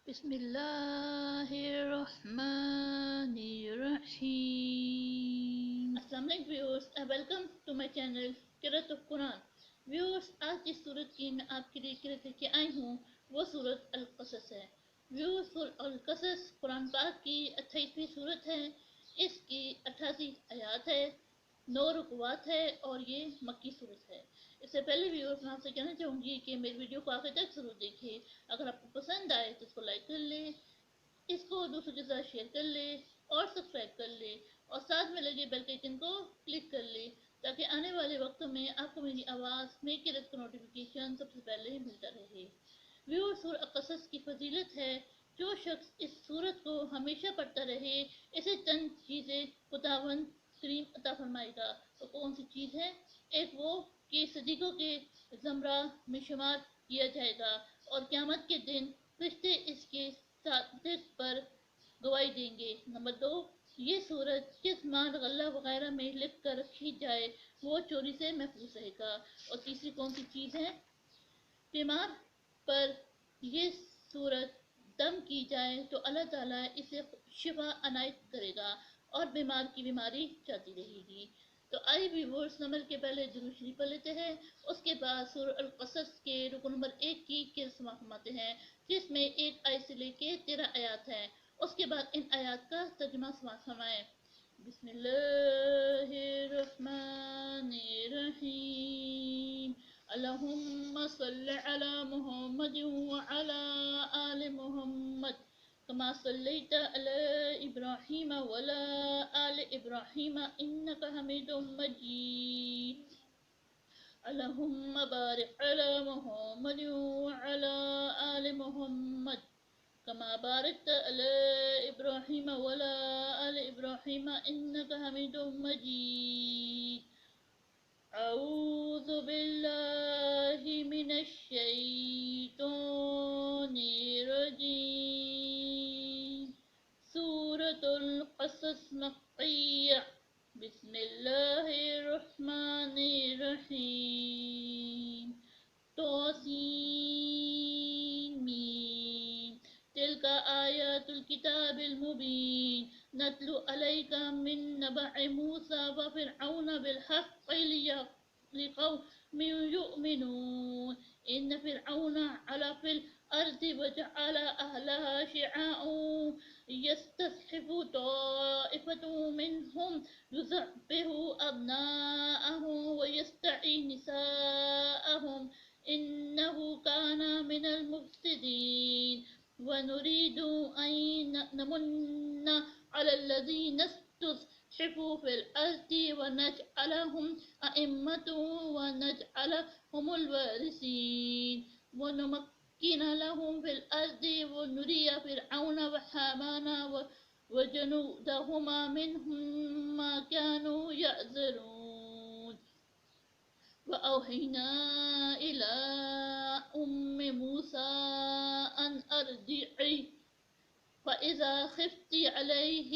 بسم اللہ الرحمن الرحیم۔ السلام علیکم viewers, welcome to my channel قرأت آف قرآن۔ ویورز، آج جس سورت کی میں آپ کے لیے قرأت لے کے آئی ہوں وہ سورت القصص ہے۔ ویورز، القصص قرآن پاک کی 28ویں سورت ہے۔ اس کی 88 آیات ہے، 9 رکوعات ہے اور یہ مکی سورت ہے۔ اس سے پہلے ویورز میں آپ سے کہنا چاہوں گی کہ میری ویڈیو کو آخر تک ضرور دیکھیں۔ اگر آپ کو پسند آئے تو اس کو لائک کر لیں، اس کو دوسروں کے ساتھ شیئر کر لیں اور سبسکرائب کر لیں اور ساتھ میں لگے بیل آئیکن کو کلک کر لیں تاکہ آنے والے وقتوں میں آپ کو میری آواز میں قرأت کا نوٹیفیکیشن سب سے پہلے ملتا رہے۔ ویورز، سورۃ القصص کی فضیلت ہے، جو شخص اس سورت کو ہمیشہ پڑھتا رہے اسے چند چیزیں خداوند کریم عطا فرمائے گا۔ تو کون سی چیز ہے؟ ایک وہ کہ صدیقوں کے زمرہ میں شمار کیا جائے گا اور قیامت کے دن فرشتے اس کے صدق پر گواہی دیں گے۔ نمبر 2، یہ سورت جس مال غلہ وغیرہ میں لکھ کر رکھی جائے وہ چوری سے محفوظ رہے گا۔ اور تیسری کون سی چیز ہے؟ بیمار پر یہ سورت دم کی جائے تو اللہ تعالیٰ اسے شفا عنایت کرے گا اور بیمار کی بیماری جاتی رہے گی۔ تو آئی ویورز، نمبر کے پہلے درود شریف پڑھ لیتے ہیں، اس کے بعد سورۃ القصص کے رکن نمبر 1 کی قرأت سماعت فرماتے ہیں، جس میں 1 آیت سے لے کے 13 آیات ہیں۔ اس کے بعد ان آیات کا ترجمہ سماعت فرمائیں۔ بسم اللہ الرحمن الرحیم۔ اللہم صل علی محمد وعلی آل محمد كما صليت على إبراهيم وعلى آل إبراهيم إنك حميد مجيد اللهم بارك على محمد وعلى آل محمد كما باركت على إبراهيم وعلى آل إبراهيم إنك حميد مجيد أعوذ بالله من الشيطان الرجيم۔ سورة القصص مکیہ۔ بسم اللہ الرحمن الرحیم۔ طاسین۔ تلک آیات الکتاب المبین۔ نتلو علیک من نبأ موسیٰ وفرعون بالحق لقوم یؤمنون۔ ان فرعون علا فی الارض وجعل اہلہا شیعا يستضعف طائفة منهم يذبح أبناءهم ويستحيي نساءهم إنه كان من المفسدين ونريد أن نمن على الذين استضعفوا في الأرض ونجعلهم أئمة ونجعلهم الوارثين ونمكن لهم في الأرض ونري فرعون وهامان وجنودهما منهم ما كانوا يحذرون وأوحينا إلى أم موسى أن أرضعيه فإذا خفت عليه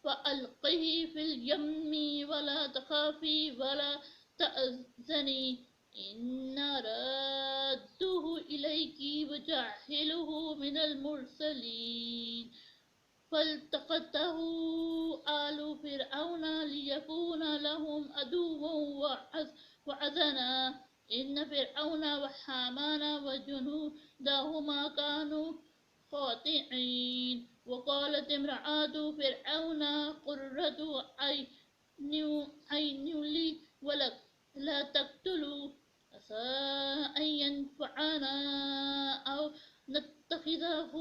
فألقيه في اليم ولا تخافي ولا تحزني إنا رادوه إليك وجعله من المرسلين فالتقطه آل فرعون ليكون لهم عدوا وحزنا إن فرعون وهامان وجنودهما كانوا خاطئين وقالت امرأة فرعون قرة عين لي ولك لا تقتلوا عسى أن ينفعنا أو نتخذه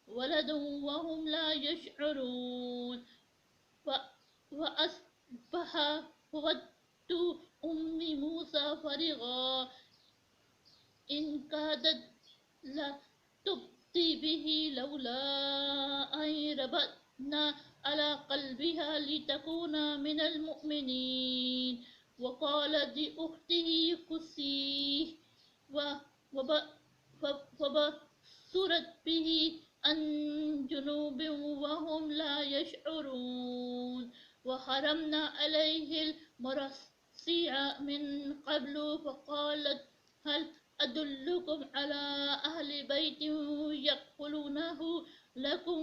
ولدا وهم لا يشعرون وأصبح فؤاد أم موسى فرغا إن كادت لتبدي به لولا أن ربطنا على قلبها لتكون من المؤمنين وقالت لأخته قصيه فبصرت به عن جنوب وهم لا يشعرون وحرمنا عليه المرضع من قبل فقالت هل أدلكم على أهل بيت يقولونه لكم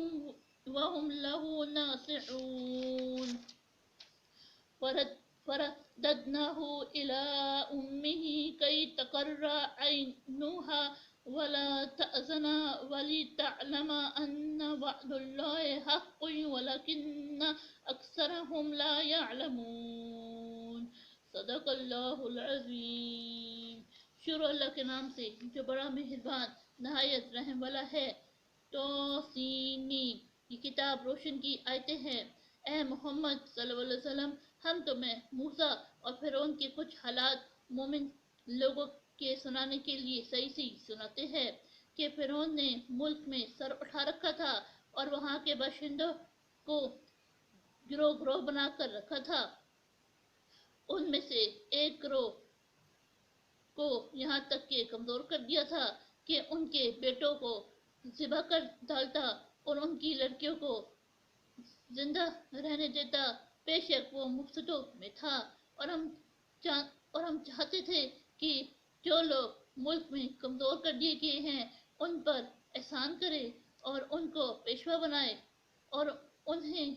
وهم له ناصحون فرددناه إلى أمه كي تقر عينها ولا تحزن ولتعلم أن وعد الله حق ولكن أكثرهم لا يعلمون صدق اللہ العظیم۔ شروع اللہ کے نام سے جو بڑا مہربان نہایت رحم والا ہے۔ توسین یہ کتاب روشن کی آیتیں ہیں۔ اے محمد صلی اللہ علیہ وسلم، ہم تمہیں موسیٰ اور فرعون کے کچھ حالات مومن لوگوں کے سنانے کے لیے صحیح سناتے ہیں کہ فرعون نے ملک میں سر اٹھا رکھا تھا اور وہاں کے باشندوں کو گروہ گروہ بنا کر رکھا تھا۔ ان میں سے ایک گروہ کو یہاں تک کہ کمزور کر دیا تھا کہ ان کے بیٹوں کو ذبح کر ڈالتا اور ان کی لڑکیوں کو زندہ رہنے دیتا، بے شک وہ مفسدوں میں تھا۔ اور ہم چاہتے تھے کہ جو لوگ ملک میں کمزور کر دیے گئے ہیں ان پر احسان کرے اور ان کو پیشوا بنائے اور انہیں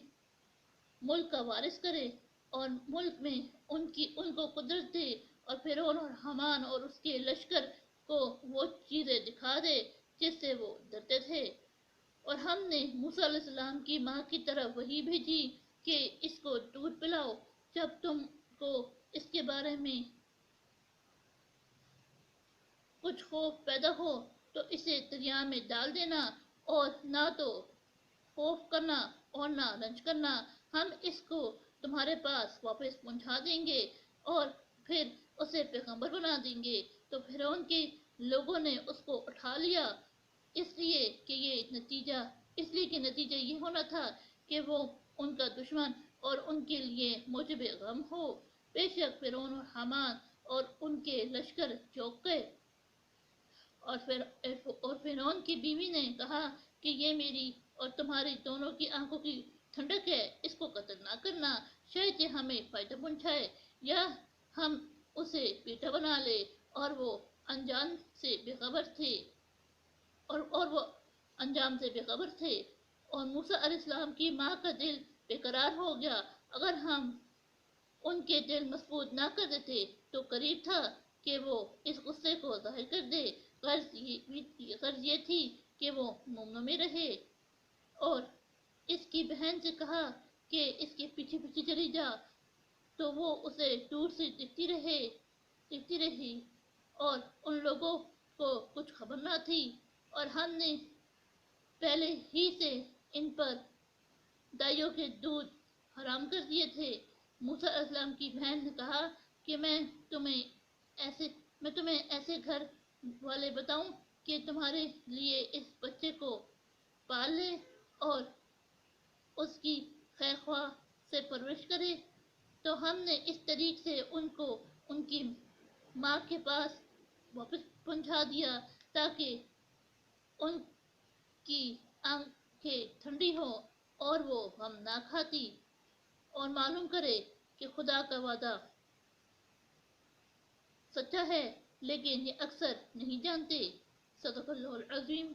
ملک کا وارث کرے اور ملک میں ان کو قدرت دے، اور فرعون اور حامان اور اس کے لشکر کو وہ چیزیں دکھا دے جس سے وہ ڈرتے تھے۔ اور ہم نے موسیٰ علیہ السلام کی ماں کی طرف وحی بھیجی کہ اس کو دودھ پلاؤ، جب تم کو اس کے بارے میں کچھ خوف پیدا ہو تو اسے دریا میں ڈال دینا، اور نہ تو خوف کرنا اور نہ رنج کرنا، ہم اس کو تمہارے پاس واپس پہنچا دیں گے اور پھر اسے پیغمبر بنا دیں گے۔ تو فرعون کے لوگوں نے اس کو اٹھا لیا، اس لیے کہ نتیجہ یہ ہونا تھا کہ وہ ان کا دشمن اور ان کے لیے موجب غم ہو۔ بے شک فرعون اور حامان اور ان کے لشکر چونک گئے، اور فرعون کی بیوی نے کہا کہ یہ میری اور تمہاری دونوں کی آنکھوں کی ٹھنڈک ہے، اس کو قتل نہ کرنا، شاید یہ ہمیں فائدہ پہنچائے یا ہم اسے بیٹا بنا لے۔ اور وہ انجام سے بے خبر تھے۔ اور موسیٰ علیہ السلام کی ماں کا دل بے قرار ہو گیا۔ اگر ہم ان کے دل مضبوط نہ کر دیتے تو قریب تھا کہ وہ اس غصے کو ظاہر کر دے۔ غرض یہ تھی کہ وہ مومنوں میں رہے، اور اس کی بہن سے کہا کہ اس کے پیچھے پیچھے چلی جا، تو وہ اسے دور سے دیکھتی رہی اور ان لوگوں کو کچھ خبر نہ تھی، اور ہم نے پہلے ہی سے ان پر دائیوں کے دودھ حرام کر دیے تھے۔ موسیٰ علیہ السلام کی بہن نے کہا کہ میں تمہیں ایسے گھر والے بتاؤں کہ تمہارے لیے اس بچے کو پال لے اور اس کی خیر خواہ سے پرورش کرے۔ تو ہم نے اس طریق سے ان کو ان کی ماں کے پاس واپس پہنچا دیا تاکہ ان کی آنکھیں ٹھنڈی ہوں اور وہ غم نہ کھاتی اور معلوم کرے کہ خدا کا وعدہ سچا ہے، لیکن یہ اکثر نہیں جانتے۔ صدق اللہ العظیم۔